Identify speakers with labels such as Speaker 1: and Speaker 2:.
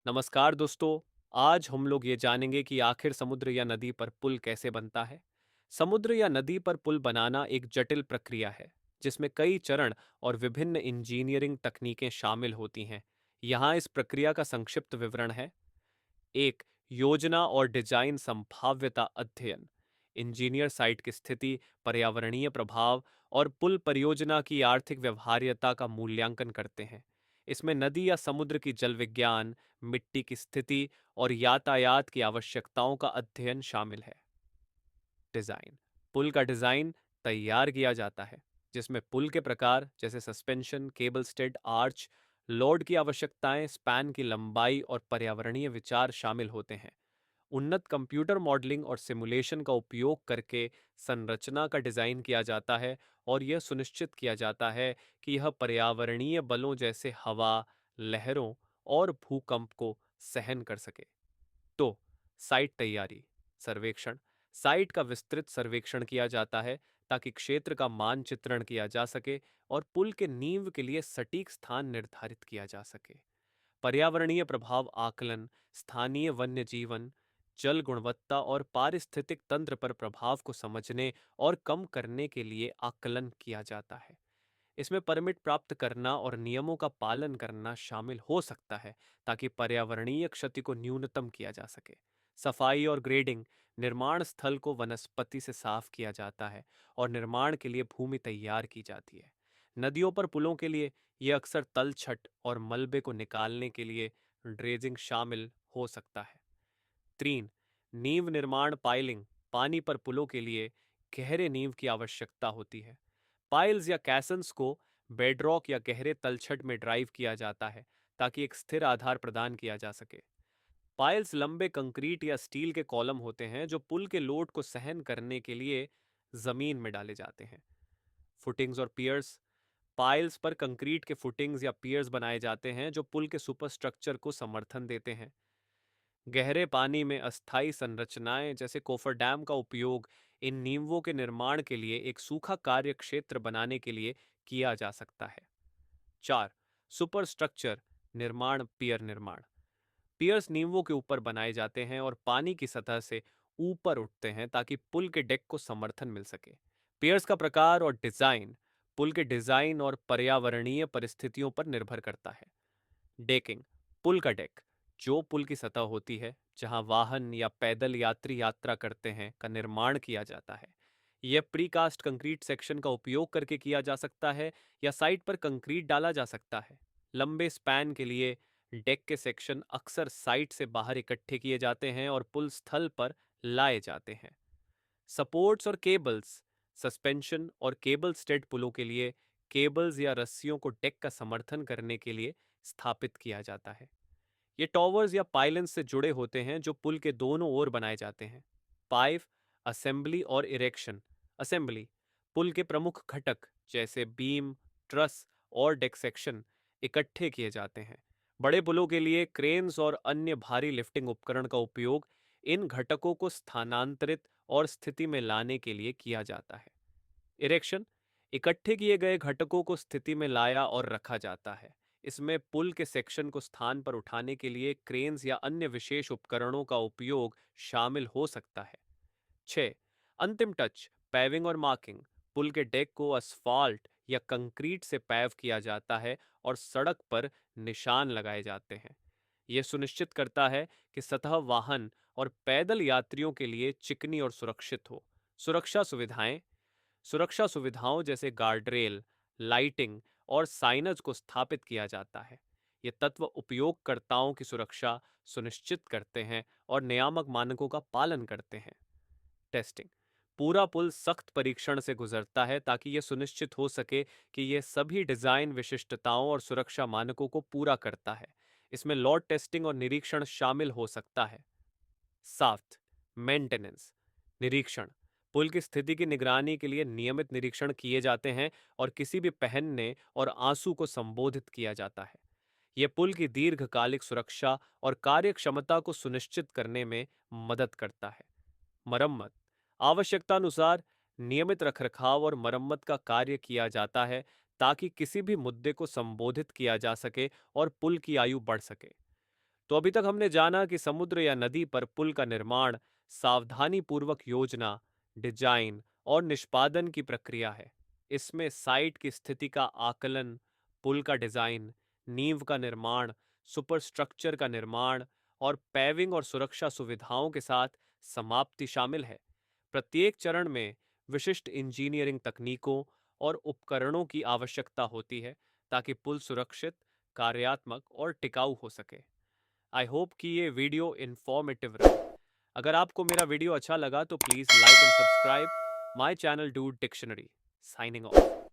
Speaker 1: नमस्कार दोस्तों। आज हम लोग ये जानेंगे कि आखिर समुद्र या नदी पर पुल कैसे बनता है। समुद्र या नदी पर पुल बनाना एक जटिल प्रक्रिया है जिसमें कई चरण और विभिन्न इंजीनियरिंग तकनीकें शामिल होती हैं। यहाँ इस प्रक्रिया का संक्षिप्त विवरण है। एक, योजना और डिजाइन संभाव्यता अध्ययन। इंजीनियर साइट की स्थिति, पर्यावरणीय प्रभाव और पुल परियोजना की आर्थिक व्यवहार्यता का मूल्यांकन करते हैं। इसमें नदी या समुद्र की जल विज्ञान, मिट्टी की स्थिति और यातायात की आवश्यकताओं का अध्ययन शामिल है। डिजाइन, पुल का डिजाइन तैयार किया जाता है जिसमें पुल के प्रकार जैसे suspension, cable stayed, arch, load की आवश्यकताएं, स्पैन की लंबाई और पर्यावरणीय विचार शामिल होते हैं। उन्नत कंप्यूटर मॉडलिंग और सिमुलेशन का उपयोग करके संरचना का डिजाइन किया जाता है और यह सुनिश्चित किया जाता है कि यह पर्यावरणीय बलों जैसे हवा, लहरों और भूकंप को सहन कर सके। तो साइट तैयारी, सर्वेक्षण, साइट का विस्तृत सर्वेक्षण किया जाता है ताकि क्षेत्र का मानचित्रण किया जा सके और पुल के नींव के लिए सटीक स्थान निर्धारित किया जा सके। पर्यावरणीय प्रभाव आकलन, स्थानीय वन्य जीवन, जल गुणवत्ता और पारिस्थितिक तंत्र पर प्रभाव को समझने और कम करने के लिए आकलन किया जाता है। इसमें परमिट प्राप्त करना और नियमों का पालन करना शामिल हो सकता है ताकि पर्यावरणीय क्षति को न्यूनतम किया जा सके। सफाई और ग्रेडिंग, निर्माण स्थल को वनस्पति से साफ किया जाता है और निर्माण के लिए भूमि तैयार की जाती है। नदियों पर पुलों के लिए यह अक्सर तलछट और मलबे को निकालने के लिए ड्रेजिंग शामिल हो सकता है। 3, नींव निर्माण पाइलिंग, पानी पर पुलों के लिए गहरे नींव की आवश्यकता होती है। पाइल्स या कैसन्स को बेडरॉक या गहरे तलछट में ड्राइव किया जाता है ताकि एक स्थिर आधार प्रदान किया जा सके। पाइल्स लंबे कंक्रीट या स्टील के कॉलम होते हैं जो पुल के लोड को सहन करने के लिए जमीन में डाले जाते हैं। फुटिंग्स और पियर्स, पाइल्स पर कंक्रीट के फुटिंग्स या पियर्स बनाए जाते हैं जो पुल के सुपरस्ट्रक्चर को समर्थन देते हैं। गहरे पानी में अस्थायी संरचनाएं जैसे कोफर डैम का उपयोग इन नींवों के निर्माण के लिए एक सूखा कार्य क्षेत्र बनाने के लिए किया जा सकता है। 4, सुपर स्ट्रक्चर निर्माण, पियर निर्माण। पियर्स नींवों के ऊपर बनाए जाते हैं और पानी की सतह से ऊपर उठते हैं ताकि पुल के डेक को समर्थन मिल सके। पियर्स का प्रकार और डिजाइन पुल के डिजाइन और पर्यावरणीय परिस्थितियों पर निर्भर करता है। डेकिंग, पुल का डेक, जो पुल की सतह होती है जहां वाहन या पैदल यात्री यात्रा करते हैं, का निर्माण किया जाता है। यह प्रीकास्ट कंक्रीट सेक्शन का उपयोग करके किया जा सकता है या साइट पर कंक्रीट डाला जा सकता है। लंबे स्पैन के लिए डेक के सेक्शन अक्सर साइट से बाहर इकट्ठे किए जाते हैं और पुल स्थल पर लाए जाते हैं। सपोर्ट्स और केबल्स, सस्पेंशन और केबल स्टेड पुलों के लिए केबल्स या रस्सियों को डेक का समर्थन करने के लिए स्थापित किया जाता है। ये टॉवर्स या पाइलन्स से जुड़े होते हैं जो पुल के दोनों ओर बनाए जाते हैं। पाइप, असेंबली और इरेक्शन। असेंबली, पुल के प्रमुख घटक जैसे बीम, ट्रस और डेक सेक्शन इकट्ठे किए जाते हैं। बड़े पुलों के लिए क्रेन्स और अन्य भारी लिफ्टिंग उपकरण का उपयोग इन घटकों को स्थानांतरित और स्थिति में लाने के लिए किया जाता है। इरेक्शन, इकट्ठे किए गए घटकों को स्थिति में लाया और रखा जाता है। इसमें पुल के सेक्शन को स्थान पर उठाने के लिए क्रेन्स या अन्य विशेष उपकरणों का उपयोग शामिल हो सकता है। 6, अंतिम टच, पैविंग और मार्किंग। पुल के डेक को असफाल्ट या कंक्रीट से पैव किया जाता है और सड़क पर निशान लगाए जाते हैं। यह सुनिश्चित करता है कि सतह वाहन और पैदल यात्रियों के लिए चिकनी और सुरक्षित हो। सुरक्षा सुविधाएं, सुरक्षा सुविधाओं जैसे गार्डरेल, लाइटिंग और साइनज को स्थापित किया जाता है। ये तत्व उपयोगकर्ताओं की सुरक्षा सुनिश्चित करते हैं और नियामक मानकों का पालन करते हैं। टेस्टिंग, पूरा पुल सख्त परीक्षण से गुजरता है ताकि यह सुनिश्चित हो सके कि यह सभी डिजाइन विशिष्टताओं और सुरक्षा मानकों को पूरा करता है। इसमें लोड टेस्टिंग और निरीक्षण शामिल हो सकता है। साफ्ट, मेंटेनेंस, निरीक्षण, पुल की स्थिति की निगरानी के लिए नियमित निरीक्षण किए जाते हैं और किसी भी पहनने और आंसू को संबोधित किया जाता है। यह पुल की दीर्घकालिक सुरक्षा और कार्यक्षमता को सुनिश्चित करने में मदद करता है। मरम्मत, आवश्यकतानुसार नियमित रखरखाव और मरम्मत का कार्य किया जाता है ताकि किसी भी मुद्दे को संबोधित किया जा सके और पुल की आयु बढ़ सके। तो अभी तक हमने जाना कि समुद्र या नदी पर पुल का निर्माण सावधानीपूर्वक योजना, डिजाइन और निष्पादन की प्रक्रिया है। इसमें साइट की स्थिति का आकलन, पुल का डिजाइन, नींव का निर्माण, सुपरस्ट्रक्चर का निर्माण और पैविंग और सुरक्षा सुविधाओं के साथ समाप्ति शामिल है। प्रत्येक चरण में विशिष्ट इंजीनियरिंग तकनीकों और उपकरणों की आवश्यकता होती है ताकि पुल सुरक्षित, कार्यात्मक और टिकाऊ हो सके। आई होप कि ये वीडियो इन्फॉर्मेटिव रहा। अगर आपको मेरा वीडियो अच्छा लगा तो please like and subscribe my channel dude dictionary. Signing off.